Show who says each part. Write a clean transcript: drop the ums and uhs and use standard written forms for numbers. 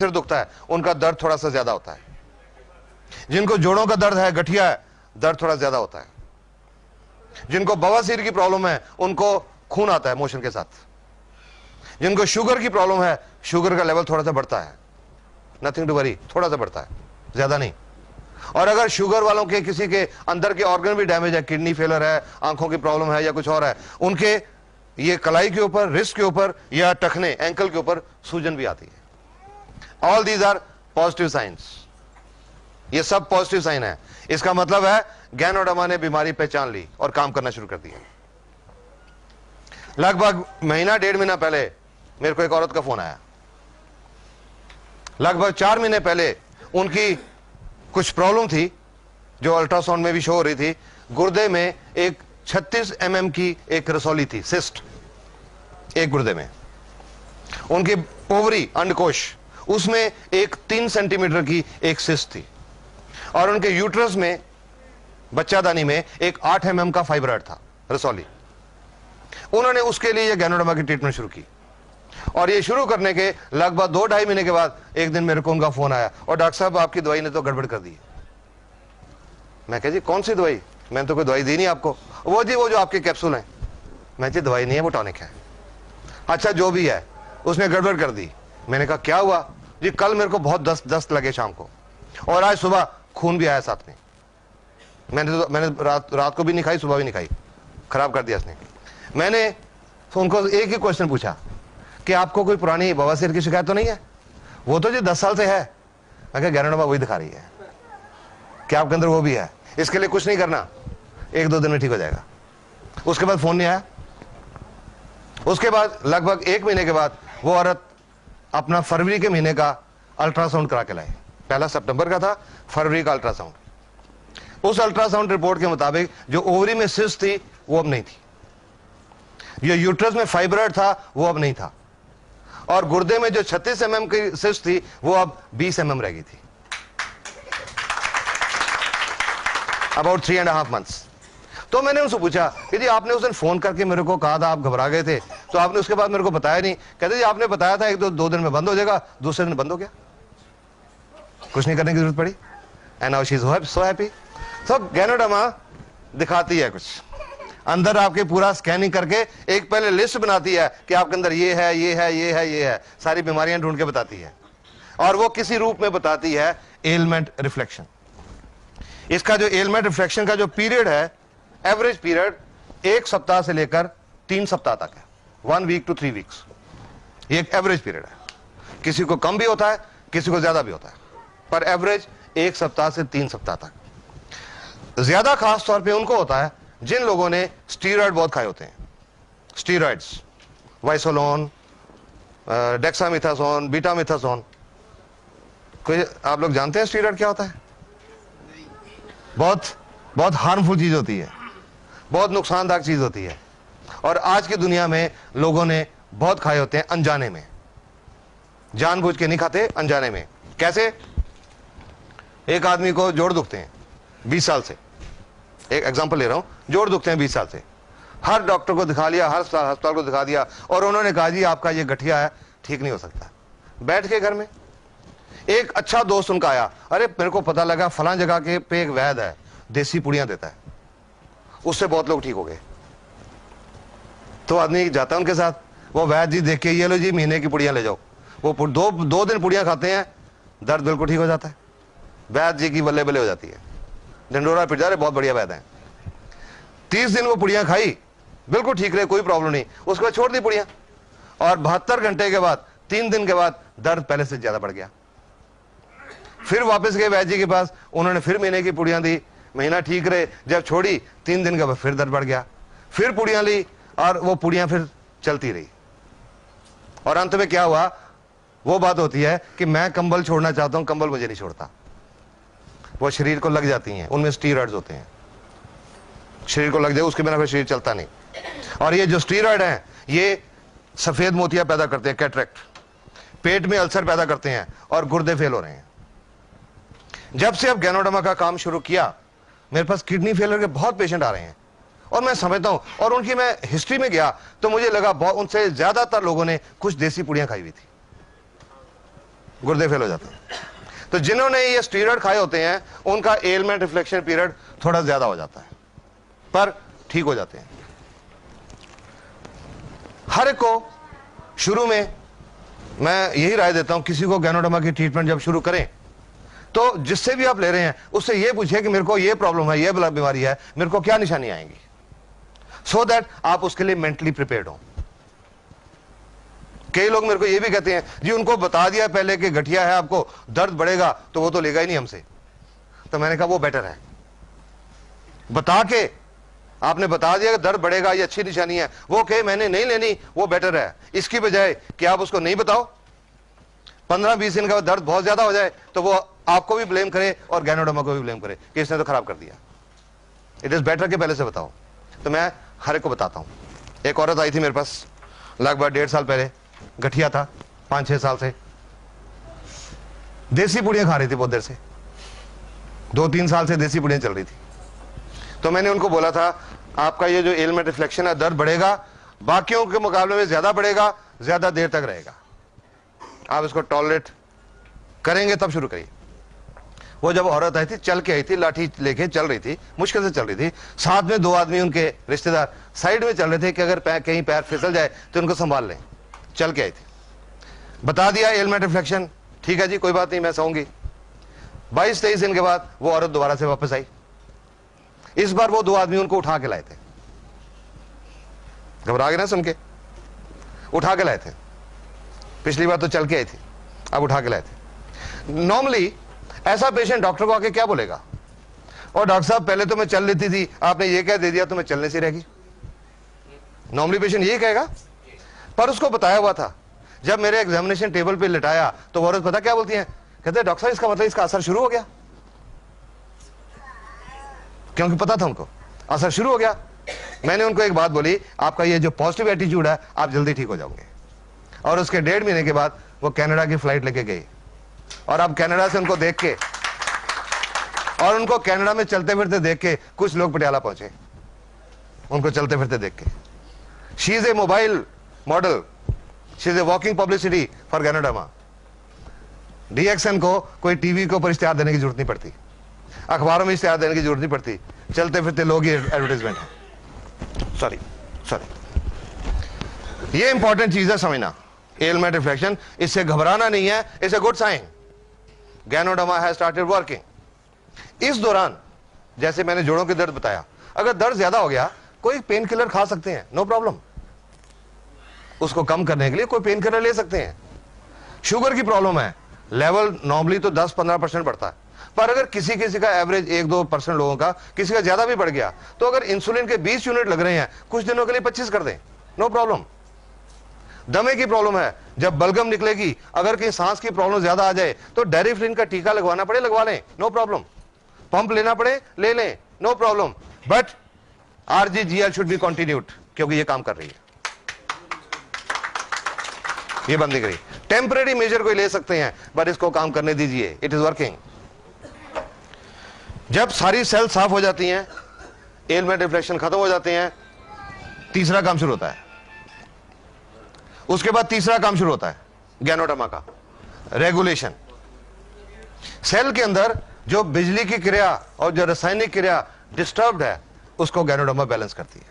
Speaker 1: सिर दुखता है उनका दर्द थोड़ा सा ज्यादा होता है, जिनको जोड़ों का दर्द है, गठिया है, दर्द थोड़ा ज्यादा होता है, जिनको बवासीर की प्रॉब्लम है उनको खून आता है मोशन के साथ, जिनको शुगर की प्रॉब्लम है शुगर का लेवल थोड़ा सा बढ़ता है, नथिंग टू वरी, थोड़ा सा बढ़ता है, ज्यादा नहीं। और अगर शुगर वालों के किसी के अंदर के ऑर्गन भी डैमेज है, किडनी फेलर है, आंखों की प्रॉब्लम है या कुछ और है, उनके ये कलाई के ऊपर, रिस्ट के ऊपर या टखने, एंकल के ऊपर सूजन भी आती है। All these are positive signs, ये सब पॉजिटिव साइन है। इसका मतलब है गैनोडर्मा ने बीमारी पहचान ली और काम करना शुरू कर दिया। लगभग महीना 1.5 महीना पहले मेरे को एक औरत का फोन आया, लगभग 4 महीने पहले उनकी कुछ प्रॉब्लम थी जो अल्ट्रासाउंड में भी शो हो रही थी। गुर्दे में एक 36 mm की एक रसौली थी, सिस्ट, एक गुर्दे में। उनकी ओवरी, अंडकोश, उसमें एक 3 सेंटीमीटर की एक सिस्ट थी, और उनके यूट्रस में, बच्चादानी में, एक 8 mm का फाइब्रॉइड था, रसौली। उन्होंने उसके लिए गैनोडर्मा की ट्रीटमेंट शुरू की, और ये शुरू करने के लगभग 2-2.5 महीने के बाद एक दिन मेरे को उनका फोन आया, और डॉक्टर साहब आपकी दवाई ने तो गड़बड़ कर दी। मैं कह जी कौन सी दवाई, मैंने तो कोई दवाई दी नहीं आपको। वो जी वो जो आपके कैप्सूल हैं। मैं जी दवाई नहीं है, वो टॉनिक है। अच्छा जो भी है, उसने गड़बड़ कर दी। मैंने कहा क्या हुआ जी? कल मेरे को बहुत दस्त लगे शाम को, और आज सुबह खून भी आया साथ में। मैंने रात को भी नहीं खाई, सुबह भी नहीं खाई, खराब कर दिया इसने। मैंने तो उनको एक ही क्वेश्चन पूछा कि आपको कोई पुरानी बवासीर की शिकायत तो नहीं है? वो तो जी 10 साल से है। मैं कहा गैनोडर्मा वही दिखा रही है, क्या आपके अंदर वो भी है? इसके लिए कुछ नहीं करना, 1-2 दिन में ठीक हो जाएगा। उसके बाद फोन नहीं आया। उसके बाद लगभग 1 महीने के बाद वो औरत अपना फरवरी के महीने का अल्ट्रासाउंड करा के लाई। पहला सितंबर का था, फरवरी का अल्ट्रासाउंड। उस अल्ट्रासाउंड रिपोर्ट के मुताबिक जो ओवरी में सिस्ट थी वो अब नहीं थी, जो यूट्रस में फाइब्रॉइड था वो अब नहीं था, और गुर्दे में जो 36 mm की सिस्ट थी वो अब 20 mm रह गई थी। About 3.5 months। तो मैंने उनसे पूछा कि जी आपने उस दिन फोन करके मेरे को कहा था, आप घबरा गए थे, तो आपने उसके बाद मेरे को बताया नहीं। कहते जी आपने बताया था 1-2 दिन में बंद हो जाएगा, दूसरे दिन बंद हो गया, कुछ नहीं करने की जरूरत पड़ी। And now she is so happy. So ganoderma दिखाती है कुछ अंदर, आपके पूरा स्कैनिंग करके एक पहले लिस्ट बनाती है कि आपके अंदर ये है, ये है, ये है, ये है, सारी बीमारियां ढूंढ के बताती है, और वो किसी रूप में बताती है एलमेंट रिफ्लेक्शन। इसका जो एलमेंट रिफ्लेक्शन का जो पीरियड है, एवरेज पीरियड 1 सप्ताह से लेकर 3 सप्ताह तक है, 1 week to 3 weeks। ये एक एवरेज पीरियड है। किसी को कम भी होता है, किसी को ज्यादा भी होता है, पर एवरेज 1 सप्ताह से 3 सप्ताह तक। ज्यादा खास तौर पे उनको होता है जिन लोगों ने स्टीरॉयड बहुत खाए होते हैं। Steroids, Wysolone, dexamethasone, betamethasone. कोई आप लोग जानते हैं स्टीरॉयड क्या होता है? बहुत हार्मफुल चीज होती है, बहुत नुकसानदायक चीज होती है, और आज की दुनिया में लोगों ने बहुत खाए होते हैं अनजाने में। जानबूझ के नहीं खाते, अनजाने में। कैसे? एक आदमी को जोड़ दुखते हैं 20 साल से, एक एग्जांपल ले रहा हूं, जोड़ दुखते हैं 20 साल से, हर डॉक्टर को दिखा लिया, हर अस्पताल को दिखा दिया, और उन्होंने कहा जी आपका ये गठिया है, ठीक नहीं हो सकता। बैठ के घर में एक अच्छा दोस्त उनका आया, अरे मेरे को पता लगा फलां जगह के पे एक वैद्य है, देसी पुड़ियां देता है, उससे बहुत लोग ठीक हो गए। तो आदमी जाता है उनके साथ, वो वैद्य जी देख के ये लो जी महीने की पुड़ियां ले जाओ। वो दो दिन पुड़ियां खाते हैं, दर्द बिल्कुल ठीक हो जाता है। वैद्य जी की बल्ले बल्ले हो जाती है, ढंडोरा पिट जा रहे, बहुत बढ़िया वैद्य है। 30 दिन वो पुड़ियां खाई, बिल्कुल ठीक रहे, कोई प्रॉब्लम नहीं। उसके बाद छोड़ दी पुड़ियां, और 72 घंटे के बाद, 3 दिन के बाद दर्द पहले से ज्यादा बढ़ गया। फिर वापस गए वैद्य जी के पास, उन्होंने फिर महीने की पुड़ियां दी, महीना ठीक रहे। जब छोड़ी 3 दिन के बाद फिर दर्द बढ़ गया, फिर पुड़ियां ली, और वो पुड़ियां फिर चलती रही। और अंत में क्या हुआ? वो बात होती है कि मैं कंबल छोड़ना चाहता हूं, कंबल मुझे नहीं छोड़ता। वो शरीर को लग जाती हैं, उनमें स्टीरॉयड्स होते हैं, शरीर को लग जाए उसके बिना फिर शरीर चलता नहीं। और ये जो स्टीरॉयड हैं ये सफेद मोतियां पैदा करते हैं, कैटरेक्ट, पेट में अल्सर पैदा करते हैं, और गुर्दे फेल हो रहे हैं। जब से अब गैनोडर्मा का काम शुरू किया, मेरे पास किडनी फेलियर के बहुत पेशेंट आ रहे हैं, और मैं समझता हूं, और उनकी मैं हिस्ट्री में गया तो मुझे लगा उनसे ज्यादातर लोगों ने कुछ देसी पुड़ियां खाई हुई थी। गुर्दे फेल हो जाते हैं। तो जिन्होंने ये स्टीरॉयड खाए होते हैं उनका एलमेंट रिफ्लेक्शन पीरियड थोड़ा ज्यादा हो जाता है, पर ठीक हो जाते हैं। हर एक को शुरू में मैं यही राय देता हूं, किसी को गैनोडर्मा की ट्रीटमेंट जब शुरू करें तो जिससे भी आप ले रहे हैं उससे ये पूछिए कि मेरे को ये प्रॉब्लम है, ये बीमारी है, मेरे को क्या निशानी आएंगी, सो दैट आप उसके लिए मेंटली प्रिपेयर्ड हो। कई लोग मेरे को ये भी कहते हैं जी उनको बता दिया पहले कि गठिया है, आपको दर्द बढ़ेगा, तो वो तो लेगा ही नहीं हमसे। तो मैंने कहा वो बेटर है, बता के आपने बता दिया कि दर्द बढ़ेगा, ये अच्छी निशानी है, वो कहे मैंने नहीं लेनी, वो बेटर है। इसकी बजाय कि आप उसको नहीं बताओ, 15-20 दिन का दर्द बहुत ज्यादा हो जाए तो वो आपको भी ब्लेम करे और गैनोडर्मा को भी ब्लेम करे कि इसने तो खराब कर दिया। इट इज बेटर कि पहले से बताओ। तो मैं हर एक को बताता हूं। एक औरत आई थी मेरे पास लगभग 1.5 साल पहले, गठिया था 5-6 साल से, देसी पुड़ियां खा रही थी बहुत देर से, 2-3 साल से देसी पुड़ियां चल रही थी। तो मैंने उनको बोला था आपका ये जो एलमेंट रिफ्लेक्शन है, दर्द बढ़ेगा, बाकियों के मुकाबले में ज्यादा बढ़ेगा, ज्यादा देर तक रहेगा, आप इसको टॉलरेट करेंगे तब शुरू करिए। वो जब औरत आई थी, चल के आई थी, लाठी लेके चल रही थी, मुश्किल से चल रही थी, साथ में 2 आदमी उनके रिश्तेदार साइड में चल रहे थे कि अगर कहीं पैर फिसल जाए तो उनको संभाल लें। चल के आई थी, बता दिया एलमेंट रिफ्लेक्शन, ठीक है जी कोई बात नहीं, मैं सोऊंगी। 22-23 दिन के बाद वो औरत दोबारा से वापस आई। इस बार वो 2 आदमी उनको उठा के लाए थे, घबरा गए ना सुन के, उठा के लाए थे। पिछली बार तो चल के आई थी, अब उठा के लाए थे। नॉर्मली ऐसा पेशेंट डॉक्टर को आके क्या बोलेगा, और डॉक्टर साहब पहले तो मैं चल लेती थी, आपने ये कह दे दिया तो मैं चलने से रहेगी। नॉर्मली पेशेंट यही कहेगा, पर उसको बताया हुआ था। जब मेरे एग्जामिनेशन टेबल पे लिटाया तो वो औरत पता क्या बोलती है, कहते डॉक्टर साहब इसका मतलब इसका असर शुरू हो गया, क्योंकि पता था उनको असर शुरू हो गया। मैंने उनको एक बात बोली, आपका ये जो पॉजिटिव एटीट्यूड है आप जल्दी ठीक हो जाओगे। और उसके 1.5 महीने के बाद वो कनाडा की फ्लाइट लेके गई, और अब कनाडा से उनको देख के, और उनको कनाडा में चलते फिरते देख के कुछ लोग पटियाला पहुंचे, उनको चलते फिरते देख के। She is a mobile model, she is a walking publicity for Ganoderma. DXN को कोई टीवी के ऊपर इश्तेहार देने की जरूरत नहीं पड़ती, अखबारों में इश्तेहार देने की जरूरत नहीं पड़ती, चलते फिरते लोग ही एडवर्टाइजमेंट है। सॉरी, ये इंपॉर्टेंट चीज है समझना, एलमेंट रिफ्लेक्शन, इससे घबराना नहीं है, it's a good sign. Ganoderma has started working. इस दौरान जैसे मैंने जोड़ों के दर्द बताया, अगर दर्द ज्यादा हो गया कोई पेन किलर खा सकते हैं, नो प्रॉब्लम, उसको कम करने के लिए कोई पेन किलर ले सकते हैं। शुगर की प्रॉब्लम है, लेवल नॉर्मली तो 10-15% बढ़ता है, पर अगर किसी का एवरेज 1-2% लोगों का, किसी का ज्यादा भी बढ़ गया, तो अगर इंसुलिन के 20 यूनिट लग रहे हैं, कुछ दिनों के लिए 25 कर दें, नो प्रॉब्लम। दमे की प्रॉब्लम है, जब बलगम निकलेगी, अगर कहीं सांस की प्रॉब्लम ज्यादा आ जाए तो डेरिफ्लिन का टीका लगवाना पड़े, लगवा लें, नो प्रॉब्लम। पंप लेना पड़े, ले लें, no problem. But RGGR should be continued, क्योंकि ये काम कर रही है, ये बंद नहीं करी। टेम्परेरी मेजर कोई ले सकते हैं, बट इसको काम करने दीजिए, इट इज वर्किंग। जब सारी सेल साफ हो जाती हैं, एलमेंट रिफ्लेक्शन खत्म हो जाते हैं, तीसरा काम शुरू होता है। उसके बाद तीसरा काम शुरू होता है गैनोडर्मा का, रेगुलेशन। सेल के अंदर जो बिजली की क्रिया और जो रासायनिक क्रिया डिस्टर्ब्ड है, उसको गैनोडर्मा बैलेंस करती है।